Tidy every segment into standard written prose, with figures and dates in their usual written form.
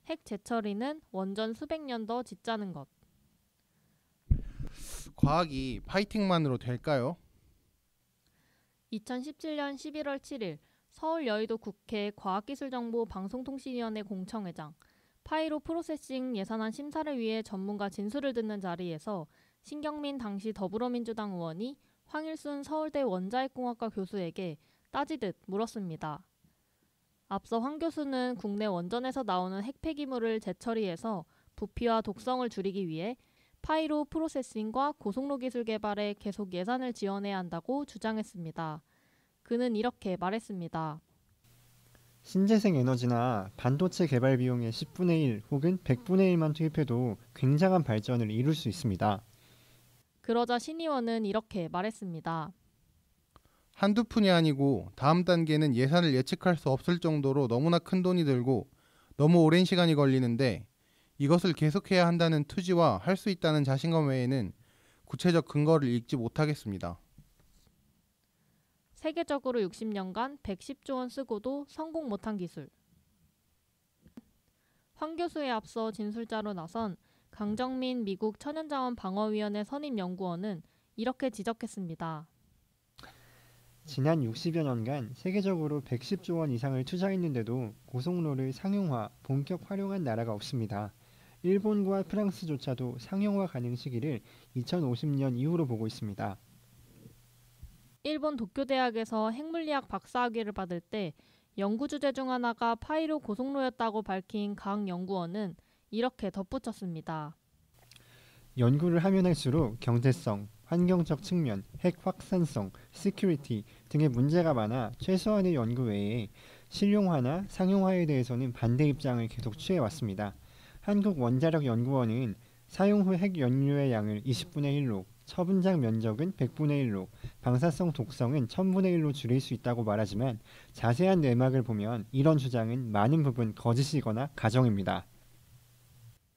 핵 재처리는 원전 수백 년 더 짓자는 것. 과학이 파이팅만으로 될까요? 2017년 11월 7일 서울 여의도 국회 과학기술정보방송통신위원회 공청회장 파이로 프로세싱 예산안 심사를 위해 전문가 진술을 듣는 자리에서 신경민 당시 더불어민주당 의원이 황일순 서울대 원자핵공학과 교수에게 따지듯 물었습니다. 앞서 황 교수는 국내 원전에서 나오는 핵 폐기물을 재처리해서 부피와 독성을 줄이기 위해 파이로 프로세싱과 고속로 기술 개발에 계속 예산을 지원해야 한다고 주장했습니다. 그는 이렇게 말했습니다. 신재생 에너지나 반도체 개발 비용의 10분의 1 혹은 100분의 1만 투입해도 굉장한 발전을 이룰 수 있습니다. 그러자 신 의원은 이렇게 말했습니다. 한두 푼이 아니고 다음 단계는 예산을 예측할 수 없을 정도로 너무나 큰 돈이 들고 너무 오랜 시간이 걸리는데 이것을 계속해야 한다는 투지와 할 수 있다는 자신감 외에는 구체적 근거를 읽지 못하겠습니다. 세계적으로 60년간 110조 원 쓰고도 성공 못한 기술. 황 교수에 앞서 진술자로 나선 강정민 미국 천연자원 방어위원회 선임연구원은 이렇게 지적했습니다. 지난 60여 년간 세계적으로 110조 원 이상을 투자했는데도 고속로를 상용화, 본격 활용한 나라가 없습니다. 일본과 프랑스조차도 상용화 가능 시기를 2050년 이후로 보고 있습니다. 일본 도쿄대학에서 핵물리학 박사학위를 받을 때 연구 주제 중 하나가 파이로 고속로였다고 밝힌 강 연구원은 이렇게 덧붙였습니다. 연구를 하면 할수록 경제성, 환경적 측면, 핵 확산성, 시큐리티 등의 문제가 많아 최소한의 연구 외에 실용화나 상용화에 대해서는 반대 입장을 계속 취해왔습니다. 한국원자력연구원은 사용 후 핵 연료의 양을 20분의 1로, 처분작 면적은 100분의 1로, 방사성 독성은 1000분의 1로 줄일 수 있다고 말하지만 자세한 내막을 보면 이런 주장은 많은 부분 거짓이거나 가정입니다.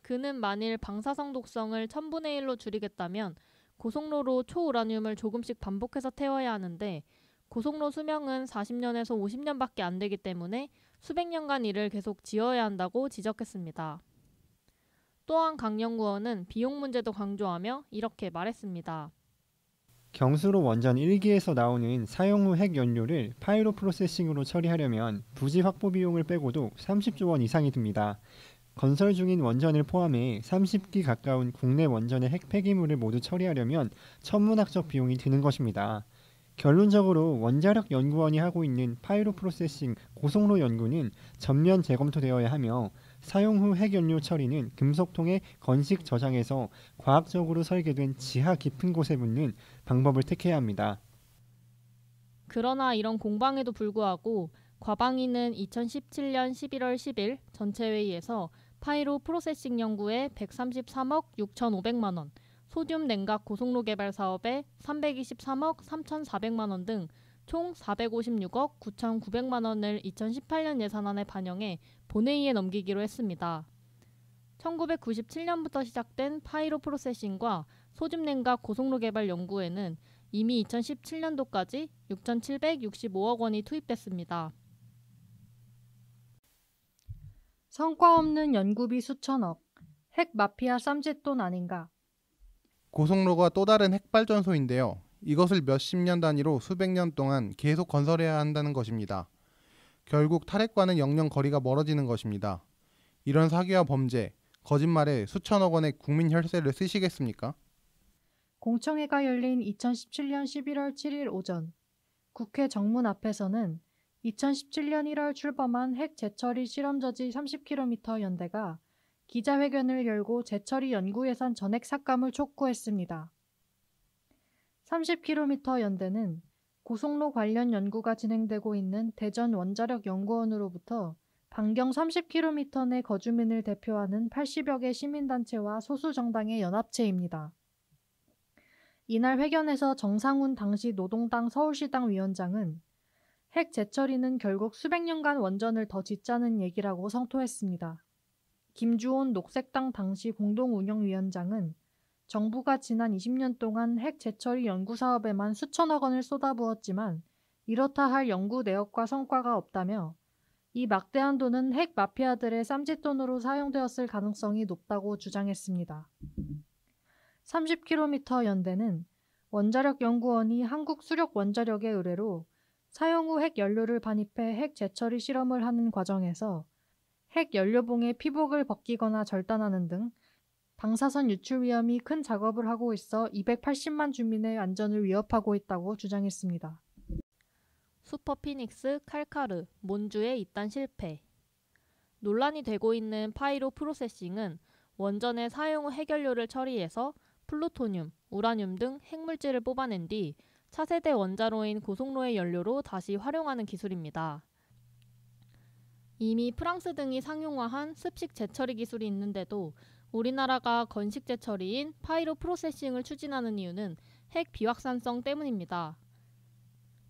그는 만일 방사성 독성을 1000분의 1로 줄이겠다면 고속로로 초우라늄을 조금씩 반복해서 태워야 하는데 고속로 수명은 40년에서 50년밖에 안 되기 때문에 수백 년간 이를 계속 지어야 한다고 지적했습니다. 또한 강 연구원은 비용 문제도 강조하며 이렇게 말했습니다. 경수로 원전 1기에서 나오는 사용 후 핵 연료를 파이로 프로세싱으로 처리하려면 부지 확보 비용을 빼고도 30조 원 이상이 듭니다. 건설 중인 원전을 포함해 30기 가까운 국내 원전의 핵 폐기물을 모두 처리하려면 천문학적 비용이 드는 것입니다. 결론적으로 원자력연구원이 하고 있는 파이로 프로세싱 고속로 연구는 전면 재검토되어야 하며 사용 후 핵연료 처리는 금속통의 건식 저장에서 과학적으로 설계된 지하 깊은 곳에 묻는 방법을 택해야 합니다. 그러나 이런 공방에도 불구하고 과방위는 2017년 11월 10일 전체회의에서 파이로 프로세싱 연구에 133억 6,500만 원, 소듐 냉각 고속로 개발 사업에 323억 3,400만 원 등 총 456억 9,900만 원을 2018년 예산안에 반영해 본회의에 넘기기로 했습니다. 1997년부터 시작된 파이로 프로세싱과 소듐 냉각 고속로 개발 연구에는 이미 2017년도까지 6,765억 원이 투입됐습니다. 성과 없는 연구비 수천억, 핵 마피아 쌈짓돈 아닌가? 고속로가 또 다른 핵발전소인데요. 이것을 몇십 년 단위로 수백 년 동안 계속 건설해야 한다는 것입니다. 결국 탈핵과는 영영 거리가 멀어지는 것입니다. 이런 사기와 범죄, 거짓말에 수천억 원의 국민 혈세를 쓰시겠습니까? 공청회가 열린 2017년 11월 7일 오전 국회 정문 앞에서는 2017년 1월 출범한 핵 재처리 실험저지 30km 연대가 기자회견을 열고 재처리 연구예산 전액 삭감을 촉구했습니다. 30km 연대는 고속로 관련 연구가 진행되고 있는 대전 원자력연구원으로부터 반경 30km 내 거주민을 대표하는 80여 개 시민단체와 소수정당의 연합체입니다. 이날 회견에서 정상훈 당시 노동당 서울시당 위원장은 핵 재처리는 결국 수백 년간 원전을 더 짓자는 얘기라고 성토했습니다. 김주온 녹색당 당시 공동운영위원장은 정부가 지난 20년 동안 핵 재처리 연구 사업에만 수천억 원을 쏟아부었지만 이렇다 할 연구 내역과 성과가 없다며 이 막대한 돈은 핵 마피아들의 쌈짓돈으로 사용되었을 가능성이 높다고 주장했습니다. 30km 연대는 원자력연구원이 한국수력원자력의 의뢰로 사용 후 핵 연료를 반입해 핵 재처리 실험을 하는 과정에서 핵 연료봉에 피복을 벗기거나 절단하는 등 방사선 유출 위험이 큰 작업을 하고 있어 280만 주민의 안전을 위협하고 있다고 주장했습니다. 슈퍼피닉스 칼카르 몬주의 이딴 실패. 논란이 되고 있는 파이로 프로세싱은 원전의 사용 후 핵연료를 처리해서 플루토늄, 우라늄 등 핵물질을 뽑아낸 뒤 차세대 원자로인 고속로의 연료로 다시 활용하는 기술입니다. 이미 프랑스 등이 상용화한 습식 재처리 기술이 있는데도 우리나라가 건식 재처리인 파이로 프로세싱을 추진하는 이유는 핵 비확산성 때문입니다.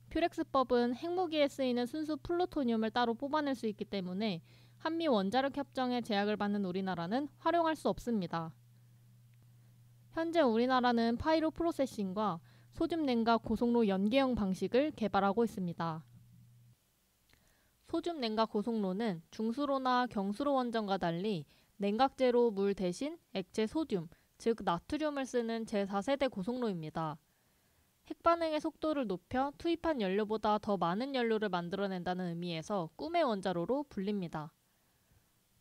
퓨렉스법은 핵무기에 쓰이는 순수 플루토늄을 따로 뽑아낼 수 있기 때문에 한미 원자력 협정에 제약을 받는 우리나라는 활용할 수 없습니다. 현재 우리나라는 파이로 프로세싱과 소듐 냉각 고속로 연계형 방식을 개발하고 있습니다. 소듐 냉각 고속로는 중수로나 경수로 원전과 달리 냉각제로 물 대신 액체 소듐, 즉 나트륨을 쓰는 제4세대 고속로입니다. 핵반응의 속도를 높여 투입한 연료보다 더 많은 연료를 만들어낸다는 의미에서 꿈의 원자로로 불립니다.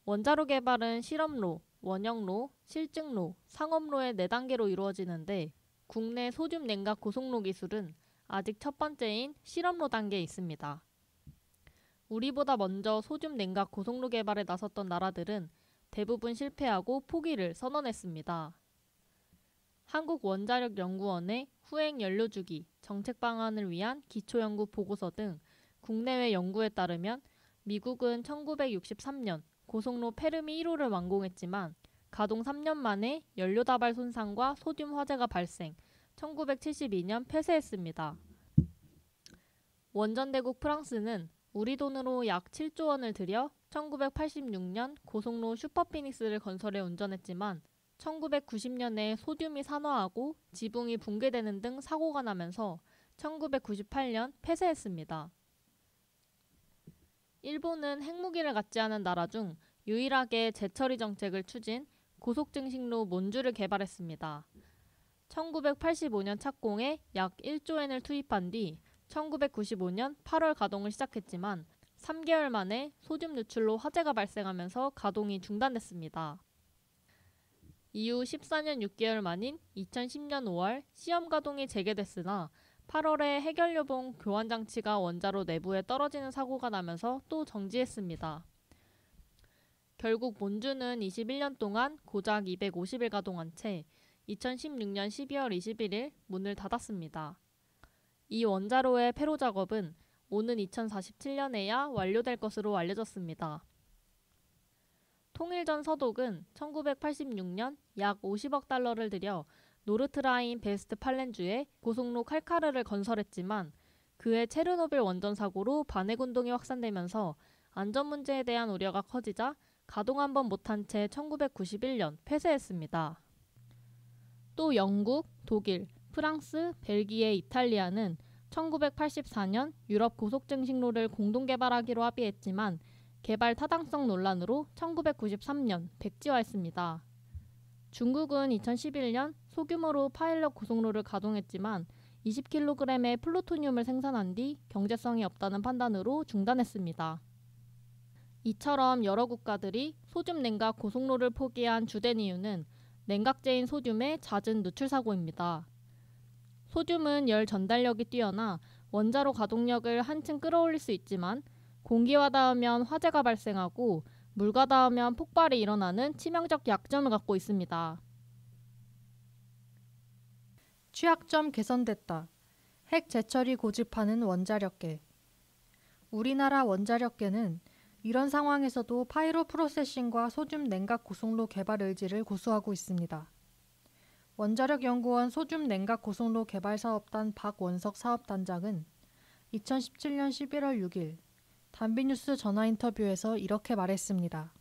원자로 개발은 실험로, 원형로, 실증로, 상업로의 4단계로 이루어지는데 국내 소듐 냉각 고속로 기술은 아직 첫 번째인 실험로 단계에 있습니다. 우리보다 먼저 소듐 냉각 고속로 개발에 나섰던 나라들은 대부분 실패하고 포기를 선언했습니다. 한국원자력연구원의 후행 연료주기 정책 방안을 위한 기초연구 보고서 등 국내외 연구에 따르면 미국은 1963년 고속로 페르미 1호를 완공했지만 가동 3년 만에 연료 다발 손상과 소듐 화재가 발생, 1972년 폐쇄했습니다. 원전대국 프랑스는 우리 돈으로 약 7조 원을 들여 1986년 고속로 슈퍼피닉스를 건설해 운전했지만 1990년에 소듐이 산화하고 지붕이 붕괴되는 등 사고가 나면서 1998년 폐쇄했습니다. 일본은 핵무기를 갖지 않은 나라 중 유일하게 재처리 정책을 추진 고속증식로 몬주를 개발했습니다. 1985년 착공에 약 1조엔을 투입한 뒤 1995년 8월 가동을 시작했지만 3개월 만에 소듐 누출로 화재가 발생하면서 가동이 중단됐습니다. 이후 14년 6개월 만인 2010년 5월 시험 가동이 재개됐으나 8월에 핵연료봉 교환 장치가 원자로 내부에 떨어지는 사고가 나면서 또 정지했습니다. 결국 몬주는 21년 동안 고작 250일 가동한 채 2016년 12월 21일 문을 닫았습니다. 이 원자로의 폐로 작업은 오는 2047년에야 완료될 것으로 알려졌습니다. 통일 전 서독은 1986년 약 50억 달러를 들여 노르트라인 베스트 팔렌주에 고속로 칼카르를 건설했지만 그해 체르노빌 원전 사고로 반핵 운동이 확산되면서 안전 문제에 대한 우려가 커지자 가동 한 번 못한 채 1991년 폐쇄했습니다. 또 영국, 독일, 프랑스, 벨기에, 이탈리아는 1984년 유럽 고속증식로를 공동 개발하기로 합의했지만 개발 타당성 논란으로 1993년 백지화했습니다. 중국은 2011년 소규모로 파일럿 고속로를 가동했지만 20kg의 플루토늄을 생산한 뒤 경제성이 없다는 판단으로 중단했습니다. 이처럼 여러 국가들이 소듐 냉각 고속로를 포기한 주된 이유는 냉각제인 소듐의 잦은 누출 사고입니다. 소듐은 열 전달력이 뛰어나 원자로 가동력을 한층 끌어올릴 수 있지만 공기와 닿으면 화재가 발생하고 물과 닿으면 폭발이 일어나는 치명적 약점을 갖고 있습니다. 취약점 개선됐다. 핵 재처리 고집하는 원자력계. 우리나라 원자력계는 이런 상황에서도 파이로 프로세싱과 소듐 냉각 고속로 개발 의지를 고수하고 있습니다. 원자력연구원 소듐 냉각 고속로 개발사업단 박원석 사업단장은 2017년 11월 6일 단비뉴스 전화 인터뷰에서 이렇게 말했습니다.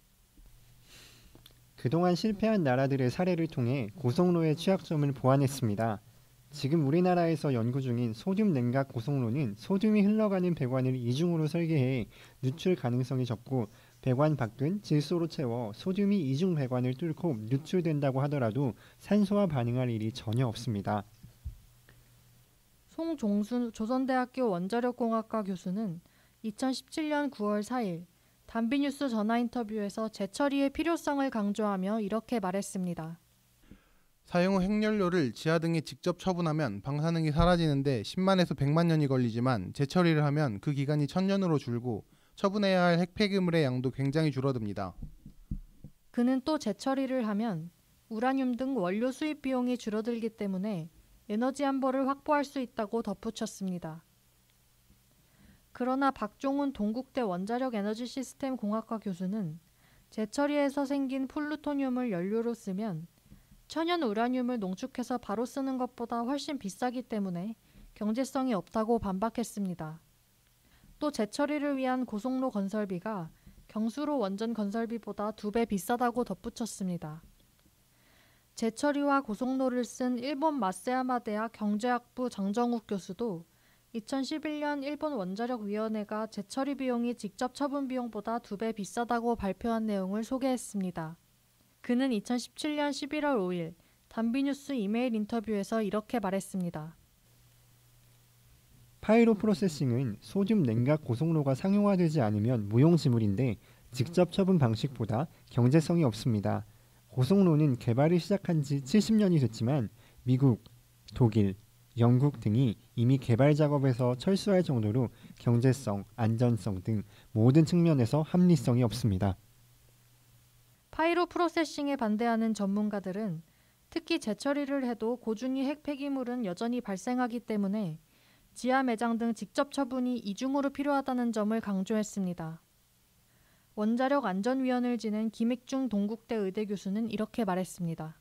그동안 실패한 나라들의 사례를 통해 고속로의 취약점을 보완했습니다. 지금 우리나라에서 연구 중인 소듐 냉각 고속로는 소듐이 흘러가는 배관을 이중으로 설계해 누출 가능성이 적고 배관 밖은 질소로 채워 소듐이 이중 배관을 뚫고 누출된다고 하더라도 산소와 반응할 일이 전혀 없습니다. 송종순 조선대학교 원자력공학과 교수는 2017년 9월 4일 단비뉴스 전화 인터뷰에서 재처리의 필요성을 강조하며 이렇게 말했습니다. 사용 후 핵연료를 지하 등에 직접 처분하면 방사능이 사라지는데 10만에서 100만 년이 걸리지만 재처리를 하면 그 기간이 1000년으로 줄고 처분해야 할 핵폐기물의 양도 굉장히 줄어듭니다. 그는 또 재처리를 하면 우라늄 등 원료 수입 비용이 줄어들기 때문에 에너지 안보를 확보할 수 있다고 덧붙였습니다. 그러나 박종훈 동국대 원자력에너지시스템공학과 교수는 재처리에서 생긴 플루토늄을 연료로 쓰면 천연 우라늄을 농축해서 바로 쓰는 것보다 훨씬 비싸기 때문에 경제성이 없다고 반박했습니다. 또 재처리를 위한 고속로 건설비가 경수로 원전 건설비보다 2배 비싸다고 덧붙였습니다. 재처리와 고속로를 쓴 일본 마세야마 대학 경제학부 장정욱 교수도 2011년 일본 원자력위원회가 재처리 비용이 직접 처분 비용보다 2배 비싸다고 발표한 내용을 소개했습니다. 그는 2017년 11월 5일 단비뉴스 이메일 인터뷰에서 이렇게 말했습니다. 파이로 프로세싱은 소듐 냉각 고속로가 상용화되지 않으면 무용지물인데 직접 처분 방식보다 경제성이 없습니다. 고속로는 개발을 시작한 지 70년이 됐지만 미국, 독일, 영국 등이 이미 개발 작업에서 철수할 정도로 경제성, 안전성 등 모든 측면에서 합리성이 없습니다. 파이로 프로세싱에 반대하는 전문가들은 특히 재처리를 해도 고준위 핵 폐기물은 여전히 발생하기 때문에 지하 매장 등 직접 처분이 이중으로 필요하다는 점을 강조했습니다. 원자력 안전위원을 지낸 김익중 동국대 의대 교수는 이렇게 말했습니다.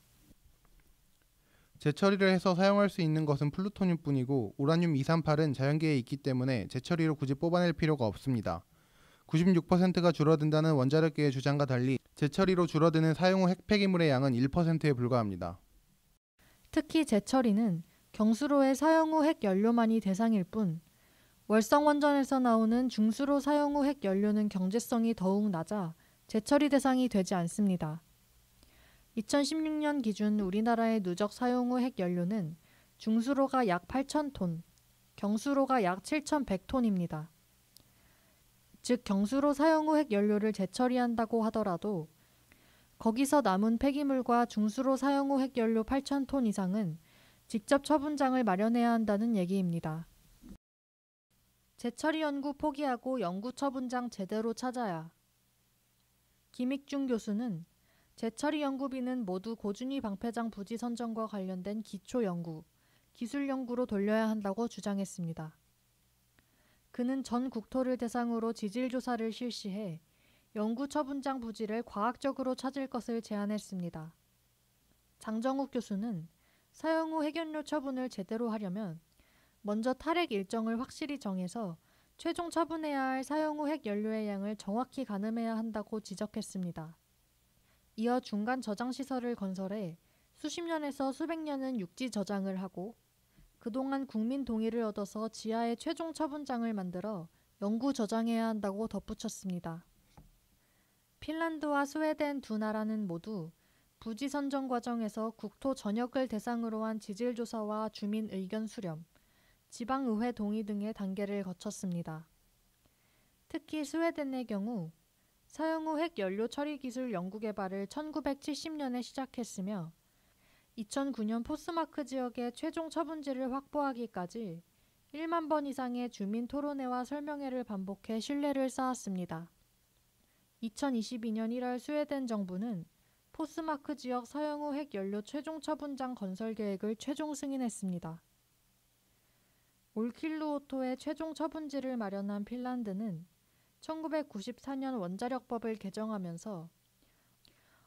재처리를 해서 사용할 수 있는 것은 플루토늄뿐이고 우라늄 238은 자연계에 있기 때문에 재처리로 굳이 뽑아낼 필요가 없습니다. 96%가 줄어든다는 원자력계의 주장과 달리 재처리로 줄어드는 사용 후 핵폐기물의 양은 1%에 불과합니다. 특히 재처리는 경수로의 사용 후 핵연료만이 대상일 뿐 월성원전에서 나오는 중수로 사용 후 핵연료는 경제성이 더욱 낮아 재처리 대상이 되지 않습니다. 2016년 기준 우리나라의 누적 사용 후 핵연료는 중수로가 약 8,000톤, 경수로가 약 7,100톤입니다. 즉 경수로 사용 후 핵연료를 재처리한다고 하더라도 거기서 남은 폐기물과 중수로 사용 후 핵연료 8,000톤 이상은 직접 처분장을 마련해야 한다는 얘기입니다. 재처리 연구 포기하고 연구 처분장 제대로 찾아야. 김익중 교수는 재처리 연구비는 모두 고준위 방패장 부지 선정과 관련된 기초 연구, 기술 연구로 돌려야 한다고 주장했습니다. 그는 전 국토를 대상으로 지질 조사를 실시해 연구 처분장 부지를 과학적으로 찾을 것을 제안했습니다. 장정욱 교수는 사용 후 핵연료 처분을 제대로 하려면 먼저 탈핵 일정을 확실히 정해서 최종 처분해야 할 사용 후 핵연료의 양을 정확히 가늠해야 한다고 지적했습니다. 이어 중간 저장시설을 건설해 수십 년에서 수백 년은 육지 저장을 하고 그동안 국민 동의를 얻어서 지하에 최종 처분장을 만들어 영구 저장해야 한다고 덧붙였습니다. 핀란드와 스웨덴 두 나라는 모두 부지 선정 과정에서 국토 전역을 대상으로 한 지질 조사와 주민 의견 수렴, 지방의회 동의 등의 단계를 거쳤습니다. 특히 스웨덴의 경우 사용 후 핵연료 처리 기술 연구 개발을 1970년에 시작했으며 2009년 포스마크 지역의 최종 처분지를 확보하기까지 1만 번 이상의 주민 토론회와 설명회를 반복해 신뢰를 쌓았습니다. 2022년 1월 스웨덴 정부는 포스마크 지역 사용 후 핵연료 최종 처분장 건설 계획을 최종 승인했습니다. 올킬루오토의 최종 처분지를 마련한 핀란드는 1994년 원자력법을 개정하면서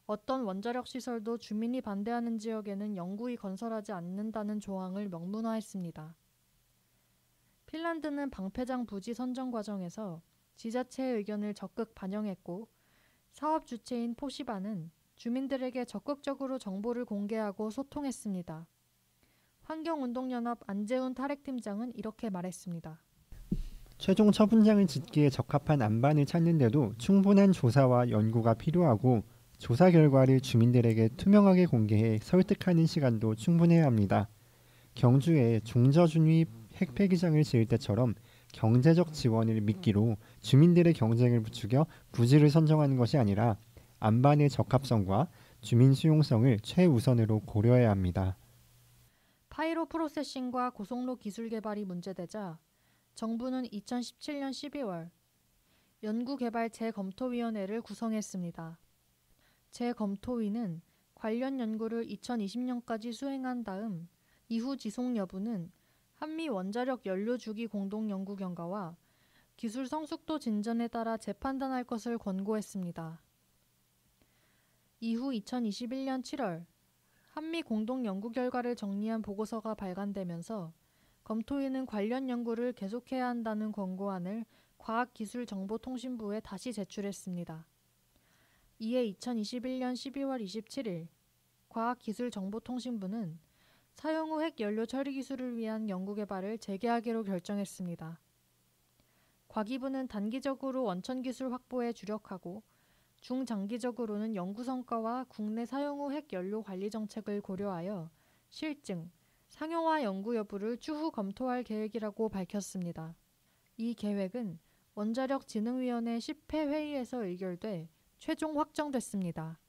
어떤 원자력 시설도 주민이 반대하는 지역에는 영구히 건설하지 않는다는 조항을 명문화했습니다. 핀란드는 방패장 부지 선정 과정에서 지자체의 의견을 적극 반영했고 사업 주체인 포시바는 주민들에게 적극적으로 정보를 공개하고 소통했습니다. 환경운동연합 안재훈 탈핵팀장은 이렇게 말했습니다. 최종 처분장을 짓기에 적합한 안반을 찾는데도 충분한 조사와 연구가 필요하고 조사 결과를 주민들에게 투명하게 공개해 설득하는 시간도 충분해야 합니다. 경주에 중저준위 핵폐기장을 지을 때처럼 경제적 지원을 미끼로 주민들의 경쟁을 부추겨 부지를 선정하는 것이 아니라 안반의 적합성과 주민 수용성을 최우선으로 고려해야 합니다. 파이로 프로세싱과 고속로 기술 개발이 문제되자 정부는 2017년 12월 연구개발 재검토위원회를 구성했습니다. 재검토위는 관련 연구를 2020년까지 수행한 다음 이후 지속 여부는 한미 원자력 연료 주기 공동 연구 경과와 기술 성숙도 진전에 따라 재판단할 것을 권고했습니다. 이후 2021년 7월 한미 공동 연구 결과를 정리한 보고서가 발간되면서 검토위는 관련 연구를 계속해야 한다는 권고안을 과학기술정보통신부에 다시 제출했습니다. 이에 2021년 12월 27일 과학기술정보통신부는 사용 후 핵연료 처리 기술을 위한 연구 개발을 재개하기로 결정했습니다. 과기부는 단기적으로 원천 기술 확보에 주력하고 중장기적으로는 연구 성과와 국내 사용 후 핵연료 관리 정책을 고려하여 실증, 상용화 연구 여부를 추후 검토할 계획이라고 밝혔습니다. 이 계획은 원자력진흥위원회 10회 회의에서 의결돼 최종 확정됐습니다.